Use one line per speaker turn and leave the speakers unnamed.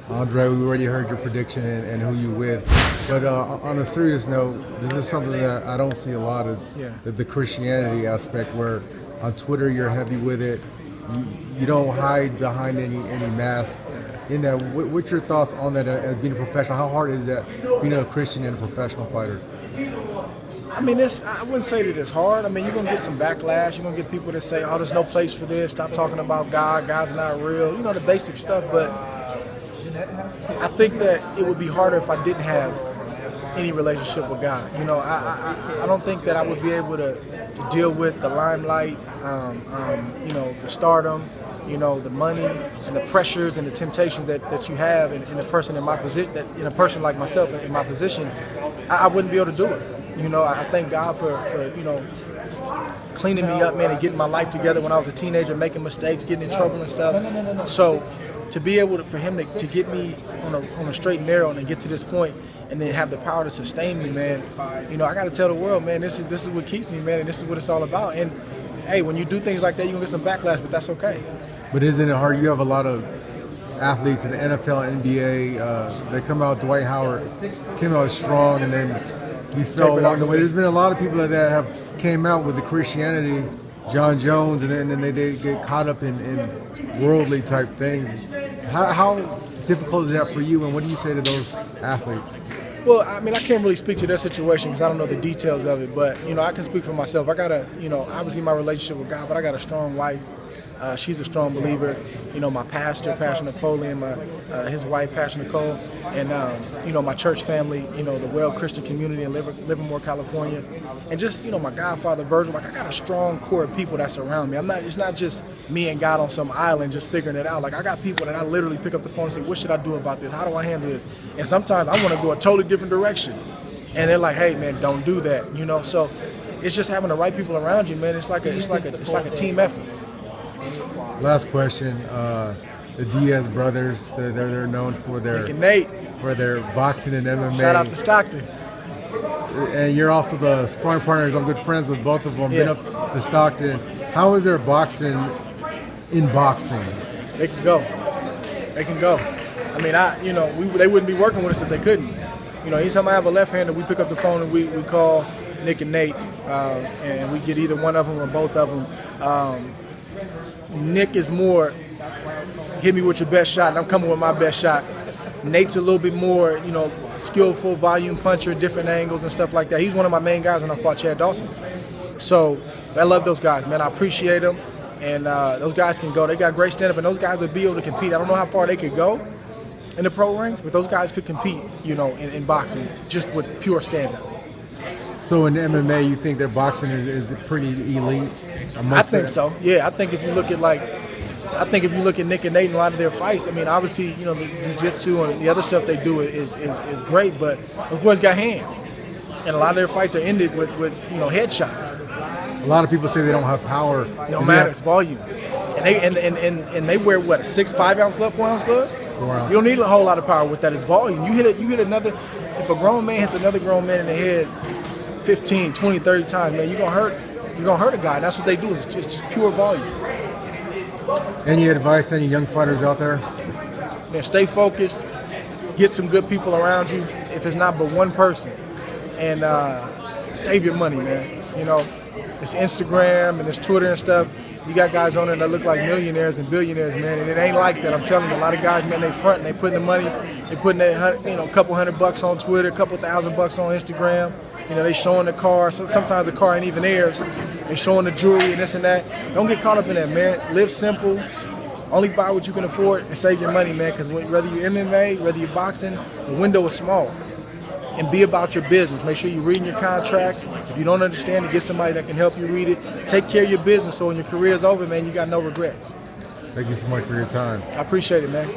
Andre, we already heard your prediction and who you with. But on a serious note, this is something that I don't see a lot is the Christianity aspect where on Twitter you're heavy with it. You don't hide behind any mask. In that, what's your thoughts on that as being a professional? How hard is that being a Christian and a professional fighter?
I mean, I wouldn't say that it's hard. I mean, you're going to get some backlash. You're going to get people that say, oh, there's no place for this. Stop talking about God. God's not real. You know, the basic stuff. But I think that it would be harder if I didn't have any relationship with God. You know, I don't think that I would be able to deal with the limelight, you know, the stardom, you know, the money and the pressures and the temptations that you have in a person in my position, that in a person like myself in my position, I wouldn't be able to do it. You know, I thank God for you know, cleaning me up, man, and getting my life together when I was a teenager, making mistakes, getting in trouble and stuff. So to be able for him to get me on a straight and narrow and get to this point and then have the power to sustain me, man, you know, I got to tell the world, man, this is what keeps me, man, and this is what it's all about. And hey, when you do things like that, you're going to get some backlash, but that's okay.
But isn't it hard? You have a lot of athletes in the NFL, NBA, they come out, Dwight Howard came out strong, and then he fell along the way. There's been a lot of people that have came out with the Christianity, John Jones, and then they get caught up in worldly type things. How difficult is that for you, and what do you say to those athletes?
Well, I mean, I can't really speak to their situation because I don't know the details of it, but, you know, I can speak for myself. I got you know, obviously my relationship with God, but I got a strong wife. She's a strong believer. You know, my pastor, Pastor Napoleon, his wife, Pastor Nicole, and, you know, my church family, you know, the Well Christian community in Livermore, California. And just, you know, my godfather, Virgil, like I got a strong core of people that surround me. It's not just me and God on some island just figuring it out. Like I got people that I literally pick up the phone and say, what should I do about this? How do I handle this? And sometimes I want to go a totally different direction. And they're like, hey, man, don't do that, you know? So it's just having the right people around you, man. It's like a team effort.
Last question: the Diaz Brothers, they're known for their boxing and MMA.
Shout out to Stockton.
And you're also the sparring partners. I'm good friends with both of them. Been up to Stockton. How is their boxing in boxing?
They can go. They can go. I mean, you know, they wouldn't be working with us if they couldn't. You know, anytime I have a left-hander, we pick up the phone and we call Nick and Nate, and we get either one of them or both of them. Nick is more, hit me with your best shot, and I'm coming with my best shot. Nate's a little bit more, you know, skillful, volume puncher, different angles and stuff like that. He's one of my main guys when I fought Chad Dawson. So I love those guys, man. I appreciate them, and those guys can go. They got great stand-up, and those guys would be able to compete. I don't know how far they could go in the pro ranks, but those guys could compete, you know, in boxing just with pure stand-up.
So in MMA, you think their boxing is pretty elite?
I think so. Yeah, I think if you look at Nick and Nate and a lot of their fights, I mean, obviously, you know, the jiu-jitsu and the other stuff they do is great, but those boys got hands, and a lot of their fights are ended with you know, headshots.
A lot of people say they don't have power.
No matter, it's volume, and they wear what, a 5-ounce glove, 4-ounce glove?
4 ounce.
You don't need a whole lot of power with that. It's volume. You hit another. If a grown man hits another grown man in the head 15, 20, 30 times, man, you're gonna hurt a guy. And that's what they do. It's just pure volume.
Any advice to any young fighters out there?
Man, stay focused. Get some good people around you. If it's not but one person, and save your money, man. You know, it's Instagram and it's Twitter and stuff. You got guys on there that look like millionaires and billionaires, man, and it ain't like that. I'm telling you, a lot of guys, man, they front and they putting the money, they putting that, you know, a couple $100 on Twitter, a couple $1,000 on Instagram. You know, they showing the car. Sometimes the car ain't even theirs. They showing the jewelry and this and that. Don't get caught up in that, man. Live simple. Only buy what you can afford and save your money, man. Because whether you're MMA, whether you're boxing, the window is small. And be about your business. Make sure you're reading your contracts. If you don't understand it, get somebody that can help you read it. Take care of your business so when your career is over, man, you got no regrets.
Thank you so much for your time.
I appreciate it, man.